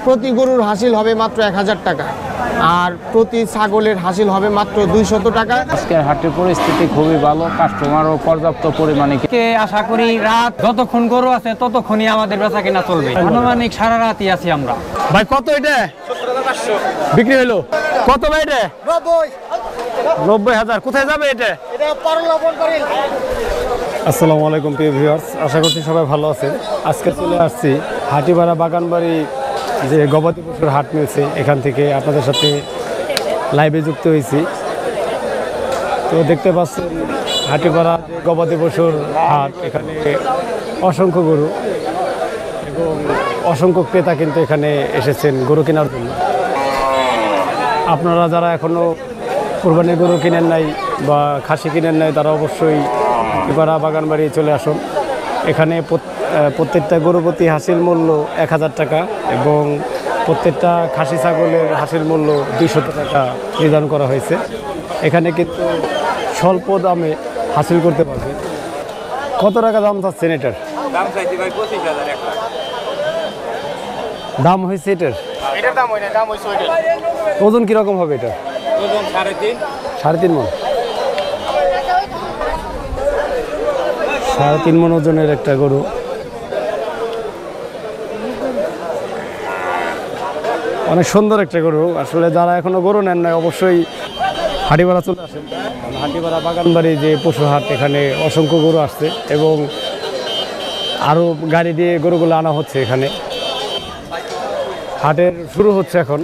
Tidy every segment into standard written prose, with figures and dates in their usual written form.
প্রতি গরুর হাসিল হবে মাত্র 1000 টাকা, আর প্রতি ছাগলের হাসিল হবে মাত্র 200 টাকা। আজকের হাটের পরিস্থিতি খুবই ভালো, কাস্টমারও পর্যাপ্ত পরিমাণে। আশা করি রাত যতক্ষণ গরু আছে ততক্ষণই আমাদের বেচা কিনা চলবে। আনুমানিক সারা রাতই আছি আমরা। ভাই কত এটা? 17,500 বিক্রি হলো। কত ভাই এটা? 90,000। কোথায় যাবে এটা? আসসালামু আলাইকুম প্রিয় ভিউয়ার্স, আশা করছি সবাই ভালো আছেন। আজকে চলে আসছি হাটিপাড়া বাগানবাড়ি যে গবাদি পশুর হাট মিলছে, এখান থেকে আপনাদের সাথে লাইভে যুক্ত হয়েছি। তো দেখতে পাচ্ছেন হাটিপাড়া যে গবাদি পশুর হাট, এখানে অসংখ্য গরু এবং অসংখ্য ক্রেতা কিন্তু এখানে এসেছেন গরু কেনার জন্য। আপনারা যারা এখনও কোরবানির গরু কিনেন নাই বা খাসি কিনেন নাই, তারা অবশ্যই হাটিপাড়া বাগানবাড়ি চলে আসুন। এখানে প্রত্যেকটা গরু প্রতি হাসিল মূল্য 1000 টাকা এবং প্রত্যেকটা খাসি ছাগলের হাসিল মূল্য 200 টাকা নির্ধারণ করা হয়েছে। এখানে কিন্তু স্বল্প দামে হাসিল করতে পারবে। কত টাকা দাম চাচ্ছেন এটার? দাম চাইছি ভাই 25,000 একটা। দাম হয়েছে এটার? এটার দাম হয় না, দাম হইছে ওইটা। ওজন কীরকম হবে এটা? ওজন 3.5 3.5 মণ। 3.5 মণ ওজনের একটা গরু। অনেক সুন্দর একটা গরু। আসলে যারা এখনো গরু নেন নাই অবশ্যই হাটিপাড়া চলে আসেন। হাটিপাড়া বাগানবাড়ি যে পশুর হাট, এখানে অসংখ্য গরু আসছে এবং আরও গাড়ি দিয়ে গরুগুলো আনা হচ্ছে। এখানে হাটের শুরু হচ্ছে এখন।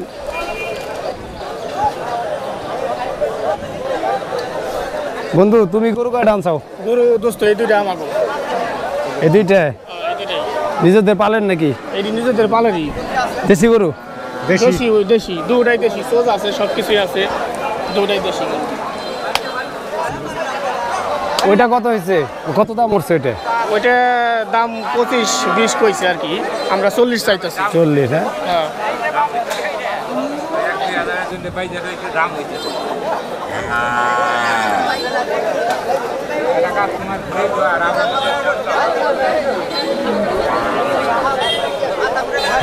বন্ধু, তুমি গরু কয়টা আনছাও? গরু দোস্ত এই দুইটা আমাকে। এই দুইটা নিজেদের পালেন নাকি? এটি নিজেদের পালেরই। দেশি গরু? দেশি ওই দেশি, দুটাই দেশি, সোজ আছে, সব কিছুই আছে, দুটাই দেশি। ওইটা কত হয়েছে? কত দাম উঠছে ওইটা? ওইটা দাম 25-20 কইছে আর কি, আমরা 40 চাইতেছি। 40? হ্যাঁ। হ্যাঁ।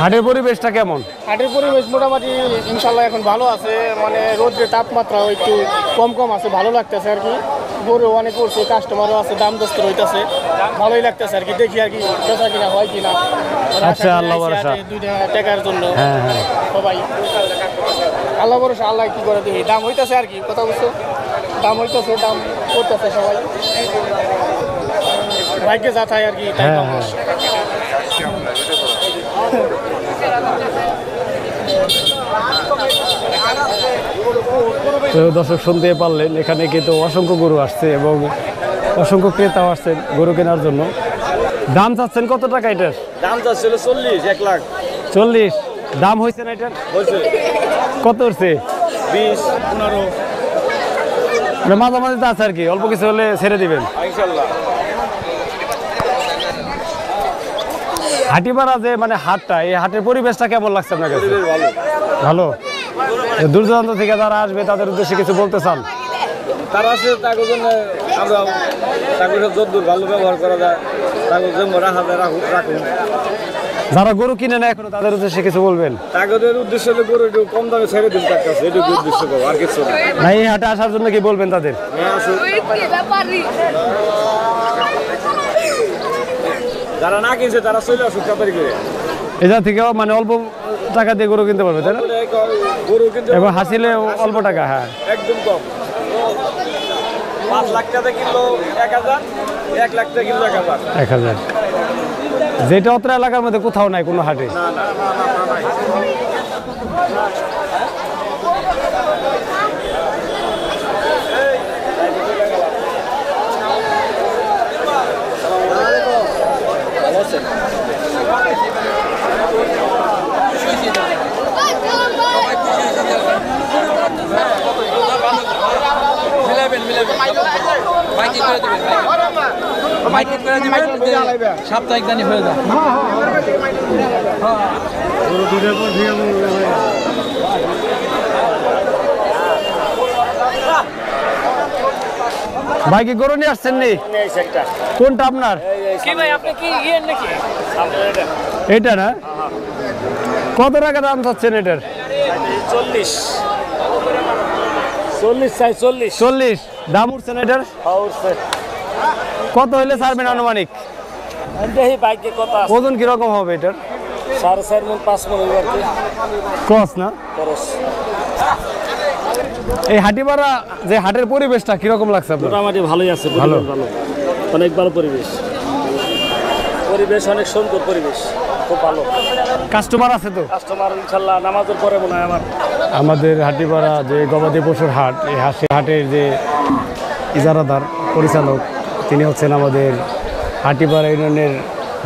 হাটের পরিবেশটা কেমন? হাটের পরিবেশ মোটামুটি ইনশাল্লাহ এখন ভালো আছে, মানে রোদের তাপমাত্রা একটু কম আছে, ভালো লাগতেছে আর কি। গরু অনেক করছে, কাস্টমারও আছে, দাম দস্ত রইতেছে, ভালোই লাগতেছে আর কি। দেখি আর কি বেচা কিনা হয় কিনা। আচ্ছা, আল্লাহ ভরসা। 2 টাকার জন্য হ্যাঁ হ্যাঁ সবাই আল্লাহ ভরসা, আল্লাহ কি করে দেখি। দাম হইতেছে আর কি, কথা বলছো, দাম হইতেছে, দাম করতেছে সবাই, ভাগ্যে যা থাকে আর কি তাই হ্যাঁ, পাবো। তো দর্শক শুনতে পারলেন, এখানে কিন্তু অসংখ্য গরু আসছে এবং অসংখ্য ক্রেতাও আসছেন গরু কেনার জন্য। দাম চাচ্ছেন কত টাকা এটার? দাম চাচ্ছিল 40, 1 লাখ। 40? দাম হয়েছে না এটার? হয়েছে কত হচ্ছে? 20, 15। মানে মাঝামাঝি তো আছে আর কি, অল্প কিছু হলে ছেড়ে দিবেন ইনশাল্লাহ। হাটিপাড়া যে মানে হাটটা, এই হাটের পরিবেশটা কেমন লাগছে আপনার কাছে? ভালো। ভালো। দূর দূরান্ত থেকে যারা আসবে তাদের উদ্দেশ্যে কিছু বলতে চান? তারা আছে, তার জন্য আমরা তাকে যতদূর ভালো ব্যবহার করা যায়, তাকে জন্য রাখা যায় রাখুন। যারা গরু কিনে নেয় এখনো, তাদের উদ্দেশ্যে কিছু বলবেন? তাদের উদ্দেশ্য হলে গরু একটু কম দামে ছেড়ে দিন তার কাছে, এটুকু উদ্দেশ্য করবো, আর কিছু না। এই হাটে আসার জন্য কি বলবেন তাদের? যারা না কিনছে তারা চলে আসুক তাড়াতাড়ি করে। এটা থেকেও মানে অল্প টাকা দিয়ে গরু কিনতে পারবে, তাই না? গরু কিন্তু এবং হাসিলে অল্প টাকা। হ্যাঁ, একদম কম। 5 লাখ টাকা কিনলো 1000, 1 লাখ টাকা কিনলো 1000। 1000, যেটা অত্র এলাকার মধ্যে কোথাও নাই কোনো হাটে। সাপ্তাহিক দানি হয়ে যায়। ভাই কি গরু নিয়ে আসছেন নি? কোনটা আপনার? কি ভাই, আপনি কি ইয়ের নাকি? এটা না? কত টাকা দাম চাচ্ছেন এটার? 40 চাই 40 দাম উঠছেন এটার? কত হইলে ছাড়বেন আনুমানিক? দেখি বাইকে কত আছে ওজন কিরকম হবে এটার? 4.5 মণ 5 মণ হইবে আর কি ক্রস না? খরচ। এই হাটিপাড়া যে হাটের পরিবেশটা কিরকম লাগছে আপনার? মোটামুটি ভালোই আছে, ভালো। ভালো, অনেক ভালো পরিবেশ, অনেক সুন্দর পরিবেশ, খুব ভালো। কাস্টমার আছে তো? কাস্টমার ইনশাল্লাহ নামাজের পরে মনে হয় আমাদের হাটিপাড়া যে গবাদি পশুর হাট, এই হাটের যে ইজারাদার পরিচালক তিনি হচ্ছেন আমাদের হাটিপাড়া ইউনিয়নের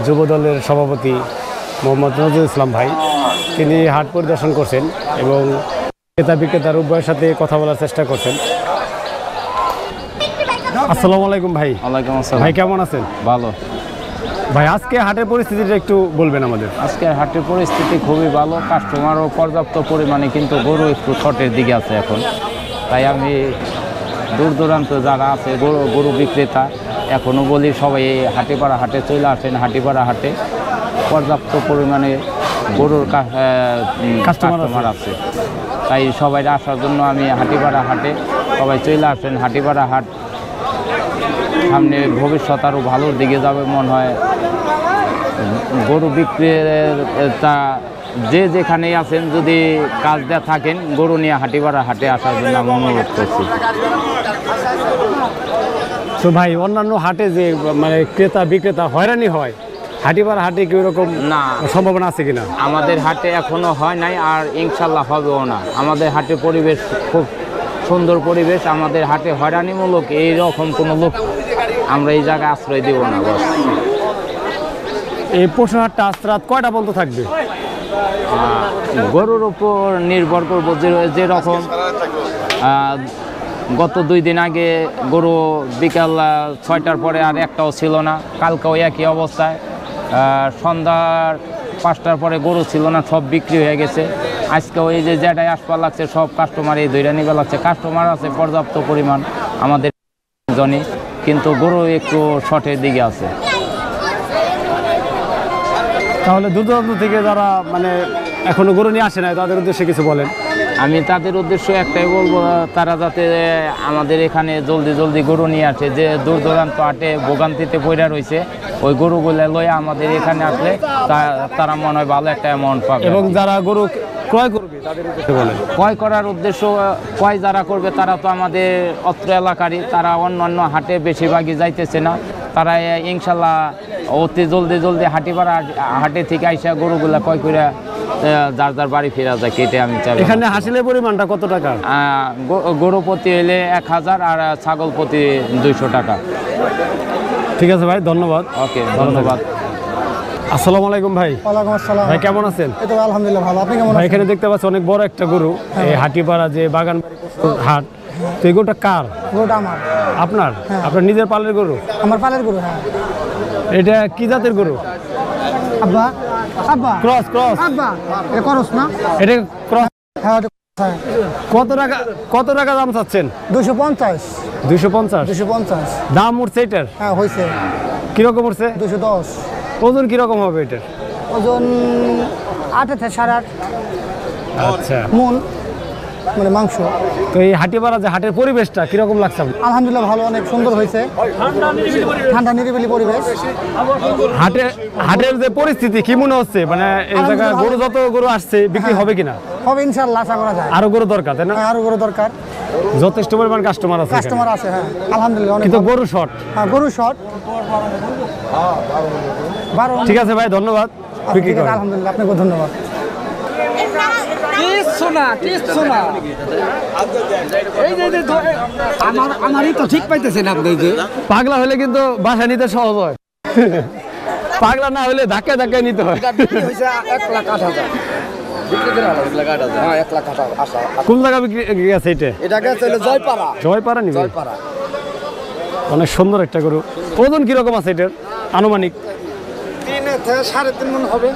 যুব দলের সভাপতি মোহাম্মদ নজরুল ইসলাম ভাই। তিনি হাট পরিদর্শন করছেন এবং ক্রেতা বিক্রেতার উভয়ের সাথে কথা বলার চেষ্টা করছেন। আসসালামু আলাইকুম ভাই। ওয়ালাইকুম আসসালাম। ভাই কেমন আছেন? ভালো। ভাই আজকে হাটের পরিস্থিতিটা একটু বলবেন আমাদের। আজকের হাটের পরিস্থিতি খুবই ভালো, কাস্টমারও পর্যাপ্ত পরিমাণে, কিন্তু গরু একটু শর্টের দিকে আছে এখন। তাই আমি দূর দূরান্ত যারা আছে গরু বিক্রেতা এখনও বলি সবাই এই হাটিপাড়া হাটে চলে আসেন। হাটিপাড়া হাটে পর্যাপ্ত পরিমাণে গরুর কাস্টমার আছে, তাই সবাই আসার জন্য আমি হাটিপাড়া হাটে সবাই চলে আসেন। হাটিপাড়া হাট সামনে ভবিষ্যৎ আরও ভালোর দিকে যাবে মনে হয়। গরু বিক্রেতা যে যেখানেই আছেন যদি কাজ দেয়া থাকেন গরু নিয়ে হাটিপাড়া হাটে আসার জন্য আমি অনুরোধ করছি। তো ভাই অন্যান্য হাটে যে মানে ক্রেতা বিক্রেতা হয়রানি হয়, হাটিপাড়া হাটে কি ওরকম না, সম্ভাবনা আছে কিনা? আমাদের হাটে এখনো হয় নাই, আর ইনশাল্লাহ হবেও না। আমাদের হাটে পরিবেশ খুব সুন্দর পরিবেশ। আমাদের হাটে হয়রানিমূলক এই রকম কোনো লোক আমরা এই জায়গায় আশ্রয় দেব না। বস এই পশু হাটটা আজ রাত কয়টা পর্যন্ত থাকবে? গরুর উপর নির্ভর করবো, যেরকম গত 2 দিন আগে গরু বিকাল 6টার পরে আর একটাও ছিল না। কালকেও একই অবস্থায়, সন্ধ্যার 5টার পরে গরু ছিল না, সব বিক্রি হয়ে গেছে। আজকেও এই যে যেটাই আসবার লাগছে সব কাস্টমার এই ধরে নিবে লাগছে। কাস্টমার আছে পর্যাপ্ত পরিমাণ আমাদের জনে, কিন্তু গরু একটু শর্টের দিকে আছে। তাহলে দূর দূরান্ত থেকে যারা মানে এখনো গরু নিয়ে আসে না তাদের উদ্দেশ্যে কিছু বলেন। আমি তাদের উদ্দেশ্য একটাই বলবো, তারা যাতে আমাদের এখানে জলদি জলদি গরু নিয়ে আসে। যে দূর দূরান্ত হাটে ভোগান্তিতে পড়ে রয়েছে, ওই গরুগুলো লয়ে আমাদের এখানে আসলে তারা মনে হয় ভালো একটা অ্যামাউন্ট পাবে। এবং যারা গরু ক্রয় করবে তাদের উদ্দেশ্যে বলেন। ক্রয় করার উদ্দেশ্য, ক্রয় যারা করবে তারা তো আমাদের অত্র এলাকারই, তারা অন্য হাটে বেশিরভাগই যাইতেছে না। তারা ইনশাল্লাহ অতি জলদি হাটিপাড়া হাটে থেকে আইসা গরুগুলা ক্রয় করে যার যার বাড়ি ফেরা যায়, কেটে আমি চাই। এখানে হাসিলের পরিমাণটা কত টাকা? গরু প্রতি হলে 1000 আর ছাগল প্রতি 200 টাকা। ঠিক আছে ভাই, ধন্যবাদ। ওকে, ধন্যবাদ। আসসালামু আলাইকুম ভাই। ওয়ালাইকুম আসসালাম। ভাই কেমন আছেন? এই তো আলহামদুলিল্লাহ ভালো। আপনি কেমন ভাই আছেন? এখানে দেখতে পাচ্ছি অনেক বড় একটা গরু, এই হাটিপাড়া যে বাগানবাড়ি পশুর হাট। তো এই গরুটা কার? গরুটা আমার। আপনার? আপনার নিজের পালের গরু? আমার পালের গরু। হ্যাঁ। এটা কি জাতের গরু? আব্বা আব্বা ক্রস ক্রস আব্বা এটা করস না? এটা ক্রস। হ্যাঁ ওটা হ্যাঁ। কত টাকা দাম চাচ্ছেন? 250 250 250 দাম উঠছে এটার? হ্যাঁ হয়েছে। কিরকম উঠছে? 210। ওজন কিরকম হবে এটার? ওজন 8 থেকে 8.5 আচ্ছা, মন মানে মাংস। তো এই হাটিপাড়া যে হাটের পরিবেশটা কিরকম লাগছে? আলহামদুলিল্লাহ ভালো, অনেক সুন্দর হয়েছে। ঠান্ডা নিরিবিলি পরিবেশ। হাটের যে পরিস্থিতি কি মনে হচ্ছে? মানে এই জায়গায় গরু যত গরু আসছে বিক্রি হবে কিনা? হবে ইনশাআল্লাহ, আশা করা যায়। আরো গরু দরকার, তাই না? হ্যাঁ, আরো গরু দরকার। যথেষ্ট পরিমাণ কাস্টমার আছে এখানে। কাস্টমার আছে, হ্যাঁ আলহামদুলিল্লাহ অনেক। কিন্তু গরু শর্ট। হ্যাঁ গরু শর্ট। 12। ঠিক আছে ভাই, ধন্যবাদ। বিক্রি করেন। আলহামদুলিল্লাহ, আপনাকে ধন্যবাদ। আমারই তো ঠিক পাইতেছেন আপনি যে পাগলা হলে কিন্তু বাসা নিতে সহজ হয়, পাগলা না হলে ধাক্কা ধাক্কা নিতে হয়। 1,08,000 বিক্রি করে আলো 1,08,000। হ্যাঁ 1,08,000 আশা। কোন জায়গা বিক্রি গেছে এটা? এটাকে চলে জয়পাড়া। জয়পাড়া নিবে? জয়পাড়া। অনেক সুন্দর একটা গরু। ওজন কিরকম আছে এটার আনুমানিক? 3 থেকে 3.5 মণ হবে।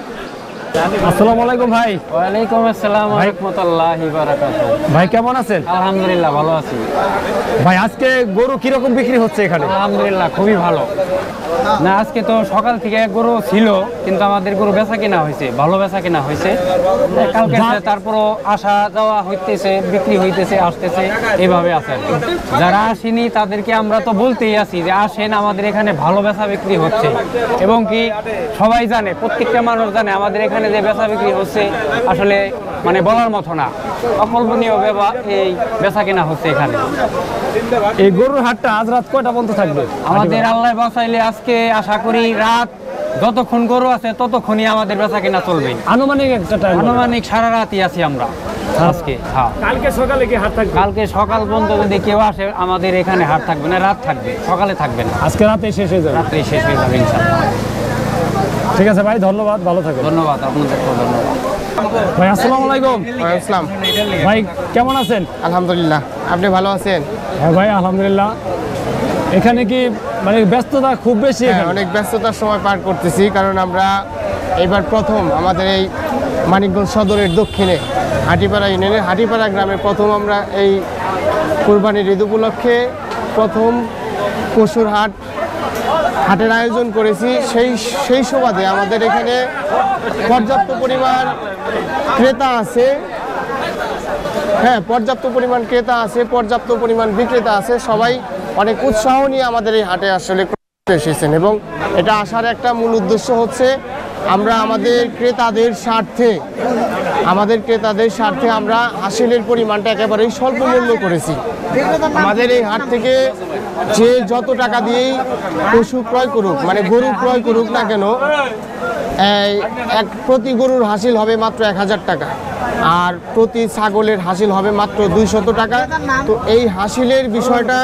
আসসালামু আলাইকুম ভাই। ওয়ালাইকুম আসসালাম ওয়া রাহমাতুল্লাহি ওয়া বারাকাতুহু। ভাই কেমন আছেন? আলহামদুলিল্লাহ ভালো আছি ভাই আজকে গরু কিরকম বিক্রি হচ্ছে এখানে? আলহামদুলিল্লাহ খুবই ভালো। না আজকে তো সকাল থেকে গরু ছিল কিন্তু আমাদের গরু বেচা কিনা হয়েছে, ভালো বেচা কিনা হয়েছে। কালকে তারপরও আসা যাওয়া হইতেছে, বিক্রি হইতেছে, আসতেছে, এইভাবে আছে আর কি। যারা আসেনি তাদেরকে আমরা তো বলতেই আছি যে আসেন, আমাদের এখানে ভালো বেচা বিক্রি হচ্ছে। এবং কি সবাই জানে, প্রত্যেকটা মানুষ জানে আমাদের এখানে যে বেচা বিক্রি হচ্ছে আসলে মানে বলার মতো না, অকল্পনীয় এই বেচা কিনা হচ্ছে এখানে। এই গরুর হাটটা আজ রাত কয়টা পর্যন্ত থাকবে? আমাদের আল্লাহ বাঁচাইলে আজকে আশা করি রাত যতক্ষণ গরু আছে ততক্ষণই আমাদের বেচা কিনা চলবে। আনুমানিক একটা টাইম? আনুমানিক সারা রাতই আছি আমরা আজকে। হ্যাঁ, কালকে সকালে কি হাট থাকবে? কালকে সকাল পর্যন্ত যদি কেউ আসে আমাদের এখানে হাট থাকবে না, রাত থাকবে, সকালে থাকবে না, আজকে রাতে শেষ হয়ে যাবে? রাত্রেই শেষ হয়ে যাবে ইনশাআল্লাহ। ঠিক আছে ভাই, ধন্যবাদ, ভালো থাকবেন। ধন্যবাদ, আপনাদেরকেও ধন্যবাদ। ভাই আসসালামু আলাইকুম। আসসালাম। ভাই কেমন আছেন? আলহামদুলিল্লাহ, আপনি ভালো আছেন? হ্যাঁ ভাই আলহামদুলিল্লাহ। এখানে কি মানে ব্যস্ততা খুব বেশি? হ্যাঁ, অনেক ব্যস্ততার সময় পার করতেছি, কারণ আমরা এবার প্রথম আমাদের এই মানিকগঞ্জ সদরের দক্ষিণে হাটিপাড়া ইউনিয়নের হাটিপাড়া গ্রামে প্রথম আমরা এই কুরবানির ঈদ উপলক্ষে প্রথম পশুর হাটের আয়োজন করেছি। সেই সুবাদে আমাদের এখানে পর্যাপ্ত পরিমাণ ক্রেতা আছে। হ্যাঁ, পর্যাপ্ত পরিমাণ ক্রেতা আছে, পর্যাপ্ত পরিমাণ বিক্রেতা আছে। সবাই অনেক উৎসাহ নিয়ে আমাদের এই হাটে আসলে করতে এসেছেন, এবং এটা আসার একটা মূল উদ্দেশ্য হচ্ছে আমরা আমাদের ক্রেতাদের স্বার্থে আমরা হাসিলের পরিমাণটা একেবারেই স্বল্প মূল্য করেছি। আমাদের এই হাট থেকে যে যত টাকা দিয়েই পশু ক্রয় করুক, মানে গরু ক্রয় করুক না কেন, প্রতি গরুর হাসিল হবে মাত্র 1000 টাকা, আর প্রতি ছাগলের হাসিল হবে মাত্র 200 টাকা। তো এই হাসিলের বিষয়টা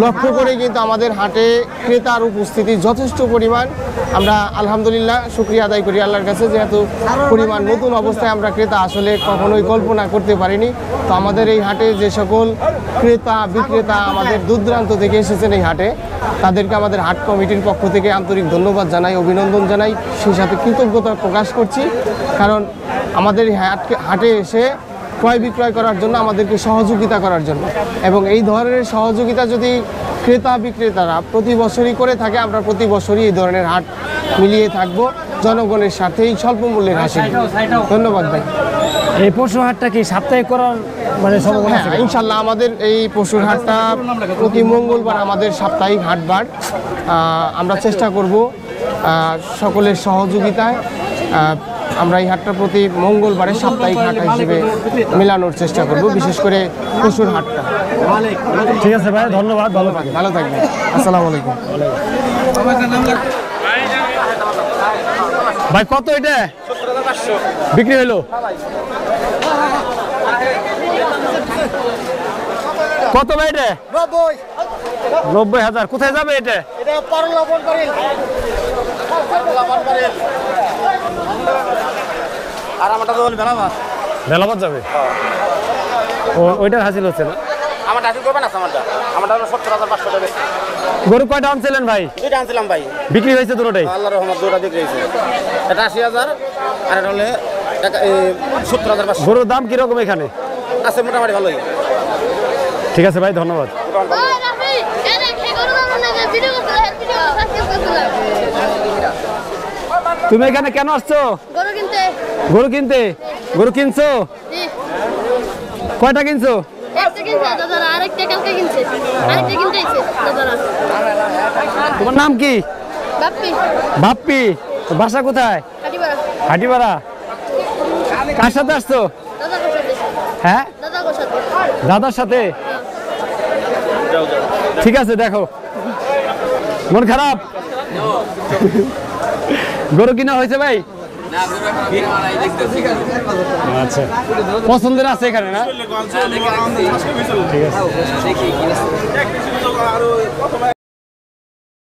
লক্ষ্য করে কিন্তু আমাদের হাটে ক্রেতার উপস্থিতি যথেষ্ট পরিমাণ। আমরা আলহামদুলিল্লাহ শুকরিয়া আদায় করি আল্লাহর কাছে, যেহেতু পরিমাণ নতুন অবস্থায় আমরা ক্রেতা আসলে কখনোই কল্পনা করতে পারিনি। তো আমাদের এই হাটে যে সকল ক্রেতা বিক্রেতা আমাদের দূরদূরান্ত থেকে এসেছেন এই হাটে, তাদেরকে আমাদের হাট কমিটির পক্ষ থেকে আন্তরিক ধন্যবাদ জানাই, অভিনন্দন জানাই, সেই সাথে কৃতজ্ঞতা প্রকাশ করছি। কারণ আমাদের এই হাটে এসে ক্রয় বিক্রয় করার জন্য, আমাদেরকে সহযোগিতা করার জন্য, এবং এই ধরনের সহযোগিতা যদি ক্রেতা বিক্রেতারা প্রতি বছরই করে থাকে, আমরা প্রতি বছরই এই ধরনের হাট মিলিয়ে থাকবো জনগণের সাথে এই স্বল্প মূল্যের হাসিল। ধন্যবাদ ভাই। এই পশু হাটটা কি সাপ্তাহিক করার মানে সম্ভাবনা আছে? হ্যাঁ, ইনশাল্লাহ আমাদের এই পশুর হাটটা প্রতি মঙ্গলবার আমাদের সাপ্তাহিক হাটবার। আমরা চেষ্টা করব সকলের সহযোগিতায় আমরা এই হাটটা প্রতি মঙ্গলবারে সাপ্তাহিক হাট হিসেবে মেলানোর চেষ্টা করব, বিশেষ করে পশুর হাটটা। ঠিক আছে ভাই, ধন্যবাদ, ভালো থাকবেন। আসসালামু আলাইকুম। ভাই কত এটা বিক্রি হলো? কত ভাই এটা? 90,000। কোথায় যাবে এটা? আর আমারটা তো বেলাবাদ যাবে। ওইটার হাসিল হচ্ছে না? আমার হাসিল করবে না, আমারটা হলো 70,500 টাকা। গরু কয়টা আনছিলেন ভাই? 2টা আনছিলাম ভাই, বিক্রি হয়েছে দুটোটাই? আল্লাহর রহমত 2টা বিক্রি হয়েছে। এটা 80,000 আর এটা হলে 70,500। গরুর দাম কিরকম এখানে? আছে মোটামুটি ভালোই। ঠিক আছে ভাই, ধন্যবাদ। তুমি এখানে কেন আসছো? গরু কিনতে। গরু কিনছো? কয়টা কিনছো? তোমার নাম কি? বাপ্পি। বাসা কোথায়? হাটিপাড়া। কার সাথে আসছো? হ্যাঁ, দাদার সাথে। ঠিক আছে, দেখো মন খারাপ। গরু কিনা হয়েছে ভাই? আচ্ছা, পছন্দের আছে এখানে না? ঠিক আছে।